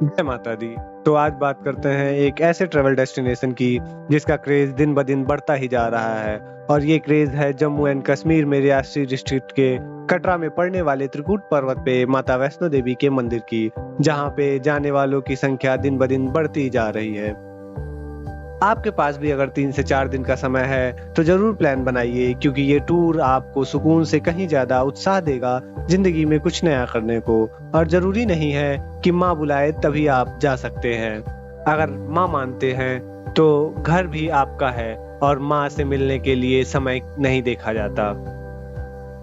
जय माता दी। तो आज बात करते हैं एक ऐसे ट्रैवल डेस्टिनेशन की जिसका क्रेज दिन ब दिन बढ़ता ही जा रहा है। और ये क्रेज है जम्मू एंड कश्मीर में रियासी डिस्ट्रिक्ट के कटरा में पड़ने वाले त्रिकूट पर्वत पे माता वैष्णो देवी के मंदिर की, जहाँ पे जाने वालों की संख्या दिन ब दिन बढ़ती जा रही है। आपके पास भी अगर 3 से 4 दिन का समय है तो जरूर प्लान बनाइए, क्योंकि ये टूर आपको सुकून से कहीं ज्यादा उत्साह देगा जिंदगी में कुछ नया करने को। और जरूरी नहीं है कि माँ बुलाए तभी आप जा सकते हैं। अगर माँ मानते हैं तो घर भी आपका है और माँ से मिलने के लिए समय नहीं देखा जाता।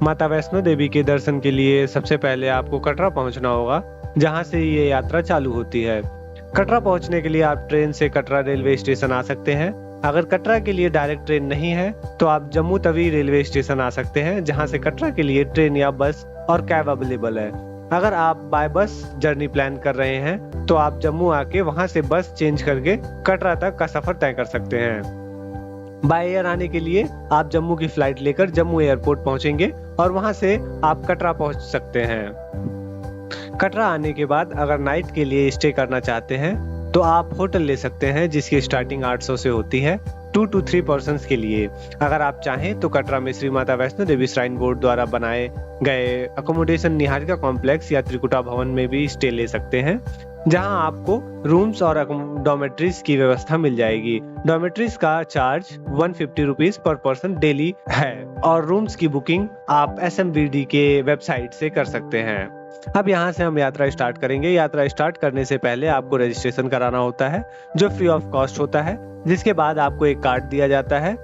माता वैष्णो देवी के दर्शन के लिए सबसे पहले आपको कटरा पहुंचना होगा, जहां से ये यात्रा चालू होती है। कटरा पहुंचने के लिए आप ट्रेन से कटरा रेलवे स्टेशन आ सकते हैं। अगर कटरा के लिए डायरेक्ट ट्रेन नहीं है तो आप जम्मू तवी रेलवे स्टेशन आ सकते हैं, जहां से कटरा के लिए ट्रेन या बस और कैब अवेलेबल है। अगर आप बाय बस जर्नी प्लान कर रहे हैं तो आप जम्मू आके वहां से बस चेंज करके कटरा तक का सफर तय कर सकते हैं। बाय एयर आने के लिए आप जम्मू की फ्लाइट लेकर जम्मू एयरपोर्ट पहुंचेंगे और वहां से आप कटरा पहुंच सकते हैं। कटरा आने के बाद अगर नाइट के लिए स्टे करना चाहते हैं तो आप होटल ले सकते हैं, जिसकी स्टार्टिंग 800 से होती है 2 to 3 पर्सन्स के लिए। अगर आप चाहें तो कटरा में श्री माता वैष्णो देवी श्राइन बोर्ड द्वारा बनाए गए अकोमोडेशन निहारिका कॉम्प्लेक्स या त्रिकुटा भवन में भी स्टे ले सकते हैं, जहां आपको रूम्स और डॉर्मेट्रीज की व्यवस्था मिल जाएगी। डॉर्मेट्रीज का charge 150 rupees per person daily है और रूम्स की बुकिंग आप SMBD के वेबसाइट से कर सकते हैं। अब यहाँ से हम यात्रा स्टार्ट करेंगे। यात्रा स्टार्ट करने से पहले आपको रजिस्ट्रेशन कराना होता है, जो फ्री ऑफ कॉस्ट होता है, जिसके बाद आपको एक कार्ड दिया जाता है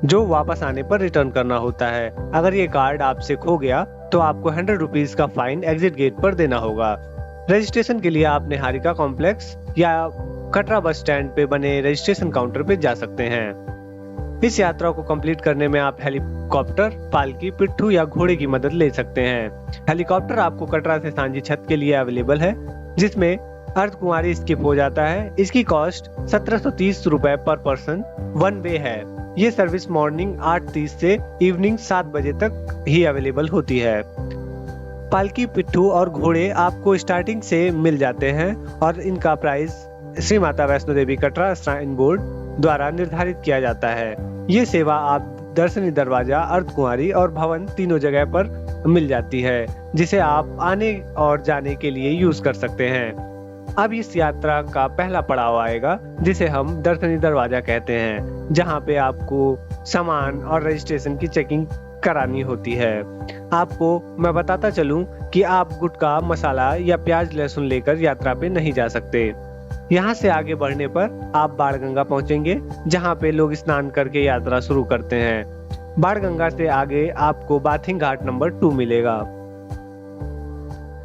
जो वापस आने पर रिटर्न करना होता है। अगर ये कार्ड आपसे खो गया तो आपको 100 रुपीज का फाइन एग्जिट गेट पर देना होगा। रजिस्ट्रेशन के लिए आप निहारिका कॉम्प्लेक्स या कटरा बस स्टैंड पे बने रजिस्ट्रेशन काउंटर पे जा सकते हैं। इस यात्रा को कंप्लीट करने में आप हेलीकॉप्टर, पालकी, पिट्ठू या घोड़े की मदद ले सकते हैं। हेलीकॉप्टर आपको कटरा से सांझी छत के लिए अवेलेबल है, जिसमें अर्धकुंवारी स्किप हो जाता है। इसकी कॉस्ट 1730 रुपए पर पर्सन वन वे है। ये सर्विस मॉर्निंग 8:30 से इवनिंग 7 बजे तक ही अवेलेबल होती है। पालकी, पिट्ठू और घोड़े आपको स्टार्टिंग से मिल जाते हैं और इनका price Shri Mata Vaishno Devi Katra shrine board द्वारा निर्धारित किया जाता है। ये सेवा आप दर्शनी दरवाजा, अर्धकुंवारी और भवन तीनों जगह पर मिल जाती है, जिसे आप आने और जाने के लिए यूज कर सकते हैं। अब इस यात्रा का पहला पड़ाव आएगा, जिसे हम दर्शनी दरवाजा कहते हैं, जहाँ पे आपको सामान और रजिस्ट्रेशन की चेकिंग करानी होती है। आपको मैं बताता चलूं कि आप गुटखा, मसाला या प्याज लहसुन लेकर यात्रा पे नहीं जा सकते। यहाँ से आगे बढ़ने पर आप बाणगंगा पहुंचेंगे, जहाँ पे लोग स्नान करके यात्रा शुरू करते हैं। बाणगंगा से आगे आपको बाथिंग घाट नंबर 2 मिलेगा।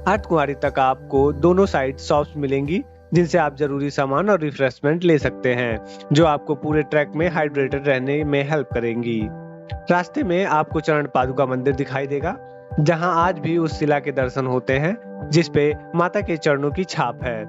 अर्धकुंवारी तक आपको दोनों साइड शॉप्स मिलेंगी, जिनसे आप जरूरी सामान और रिफ्रेशमेंट ले सकते हैं, जो आपको पूरे ट्रैक में हाइड्रेटेड रहने में हेल्प करेंगी। रास्ते में आपको चरण पादुका मंदिर दिखाई देगा, जहां आज भी उस शिला के दर्शन होते हैं जिसपे माता के चरणों की छाप है।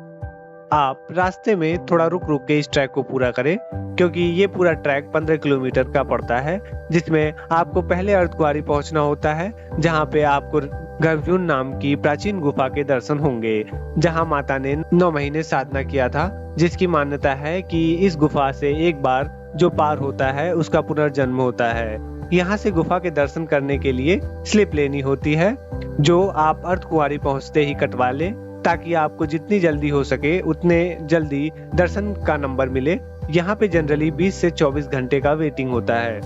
आप रास्ते में थोड़ा रुक रुक के इस ट्रैक को पूरा करें, क्योंकि ये पूरा ट्रैक 15 किलोमीटर का पड़ता है, जिसमें आपको पहले अर्धकुंवारी पहुंचना होता है, जहां पे आपको गर्भजून नाम की प्राचीन गुफा के दर्शन होंगे, जहां माता ने 9 महीने साधना किया था, जिसकी मान्यता है कि इस गुफा से एक बार जो पार होता है उसका पुनर्जन्म होता है। यहाँ से गुफा के दर्शन करने के लिए स्लिप लेनी होती है, जो आप अर्धकुंवारी पहुंचते ही कटवा लें, ताकि आपको जितनी जल्दी हो सके उतने जल्दी दर्शन का नंबर मिले। यहाँ पे जनरली 20 से 24 घंटे का वेटिंग होता है।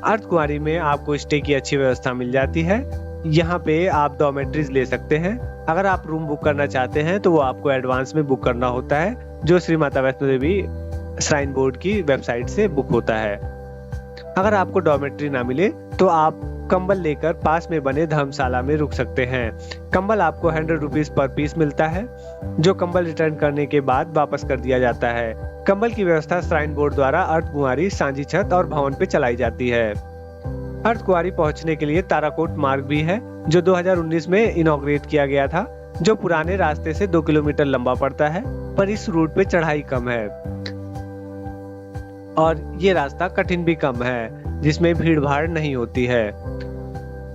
अर्धकुंवारी में आपको स्टे की अच्छी व्यवस्था मिल जाती है। यहाँ पे आप डॉर्मेट्रीज ले सकते हैं। अगर आप रूम बुक करना चाहते हैं तो वो आपको एडवांस में बुक करना होता है, जो श्री माता वैष्णो देवी श्राइन बोर्ड की वेबसाइट से बुक होता है। अगर आपको डॉर्मेट्री ना मिले तो आप कंबल लेकर पास में बने धर्मशाला में रुक सकते हैं। कंबल आपको 100 रुपीज पर पीस मिलता है, जो कंबल रिटर्न करने के बाद वापस कर दिया जाता है। कंबल की व्यवस्था श्राइन बोर्ड द्वारा अर्धकुंवारी, सांझी छत और भवन पे चलाई जाती है। अर्धकुंवारी पहुंचने के लिए ताराकोट मार्ग भी है, जो 2019 में इनॉग्रेट किया गया था, जो पुराने रास्ते से 2 किलोमीटर लंबा पड़ता है, पर इस रूट पे चढ़ाई कम है और ये रास्ता कठिन भी कम है, जिसमें भीड़ भाड़ नहीं होती है।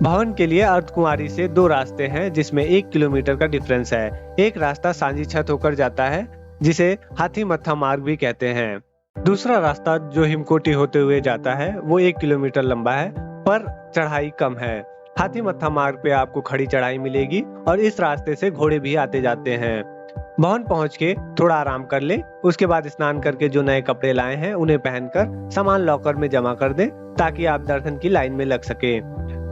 भवन के लिए अर्धकुंवारी से 2 रास्ते हैं जिसमें 1 किलोमीटर का डिफरेंस है। एक रास्ता सांझी छत होकर जाता है जिसे हाथी मत्था मार्ग भी कहते हैं। दूसरा रास्ता जो हिमकोटी होते हुए जाता है वो 1 किलोमीटर लंबा है पर चढ़ाई कम है। हाथी मत्था मार्ग पे आपको खड़ी चढ़ाई मिलेगी और इस रास्ते से घोड़े भी आते जाते हैं। भवन पहुंच के थोड़ा आराम कर ले, उसके बाद स्नान करके जो नए कपड़े लाए हैं उन्हें पहनकर सामान लॉकर में जमा कर दें ताकि आप दर्शन की लाइन में लग सके।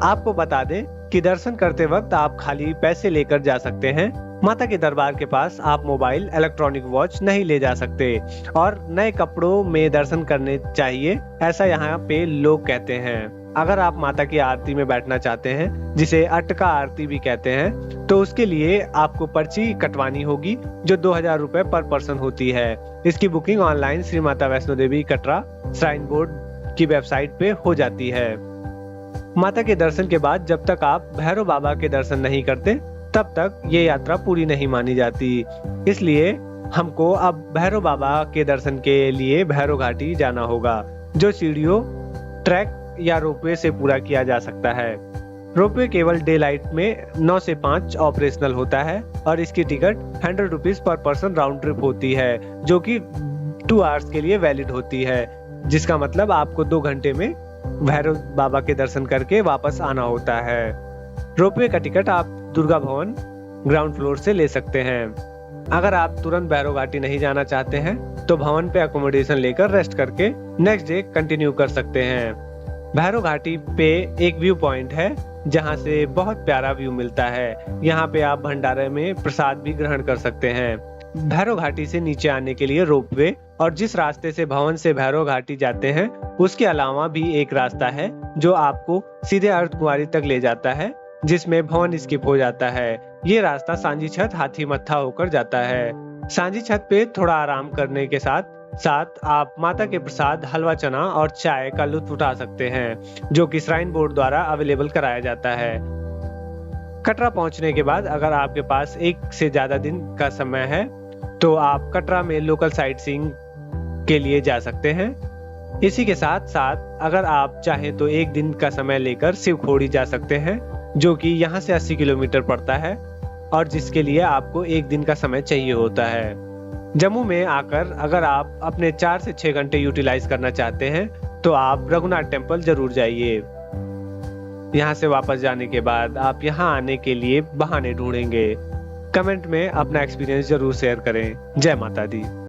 आपको बता दें कि दर्शन करते वक्त आप खाली पैसे लेकर जा सकते हैं। माता के दरबार के पास आप मोबाइल, इलेक्ट्रॉनिक वॉच नहीं ले जा सकते और नए कपड़ों में दर्शन करने चाहिए, ऐसा यहाँ पे लोग कहते हैं। अगर आप माता की आरती में बैठना चाहते हैं, जिसे अटका आरती भी कहते हैं, तो उसके लिए आपको पर्ची कटवानी होगी जो 2000 रुपए पर पर्सन होती है। इसकी booking online Shri Mata Vaishno Devi Katra shrine board की वेबसाइट पे हो जाती है। माता के दर्शन के बाद जब तक आप भैरव बाबा के दर्शन नहीं करते तब तक ये यात्रा पूरी नहीं मानी जाती। इसलिए हमको अब भैरव बाबा के दर्शन के लिए भैरव घाटी जाना होगा, जो सीढ़ियों, ट्रैक या रोपवे से पूरा किया जा सकता है। रोपवे केवल डे लाइट में 9 से 5 ऑपरेशनल होता है और इसकी ticket 100 rupees per person round trip होती है, जो कि 2 आवर्स के लिए वैलिड होती है, जिसका मतलब आपको 2 घंटे में भैरव बाबा के दर्शन करके वापस आना होता है। रोपवे का टिकट आप दुर्गा भवन ग्राउंड फ्लोर से ले सकते हैं। अगर आप तुरंत भैरव घाटी नहीं जाना चाहते हैं तो भवन पे अकोमोडेशन लेकर रेस्ट करके नेक्स्ट डे कंटिन्यू कर सकते हैं। भैरव घाटी पे एक व्यू पॉइंट है जहां से बहुत प्यारा व्यू मिलता है। यहाँ पे आप भंडारे में प्रसाद भी ग्रहण कर सकते हैं। भैरव घाटी से नीचे आने के लिए रोपवे और जिस रास्ते से भवन से भैरव घाटी जाते हैं उसके अलावा भी एक रास्ता है जो आपको सीधे अर्धकुंवारी तक ले जाता है, जिसमें भवन स्किप हो जाता है। ये रास्ता सांझी छत हाथी मत्था होकर जाता है। सांझी छत पे थोड़ा आराम करने के साथ साथ आप माता के प्रसाद, हलवा चना और चाय का लुत्फ उठा सकते हैं, जो कि श्राइन बोर्ड द्वारा अवेलेबल कराया जाता है। कटरा पहुंचने के बाद अगर आपके पास 1 से ज्यादा दिन का समय है तो आप कटरा में लोकल साइट सीइंग के लिए जा सकते हैं। इसी के साथ साथ अगर आप चाहें तो 1 दिन का समय लेकर शिवखोड़ी जा सकते हैं, जो कि यहाँ से 80 किलोमीटर पड़ता है और जिसके लिए आपको 1 दिन का समय चाहिए होता है। जम्मू में आकर अगर आप अपने 4 से 6 घंटे यूटिलाइज करना चाहते हैं तो आप रघुनाथ टेम्पल जरूर जाइए। यहाँ से वापस जाने के बाद आप यहाँ आने के लिए बहाने ढूंढेंगे। कमेंट में अपना एक्सपीरियंस जरूर शेयर करें। जय माता दी।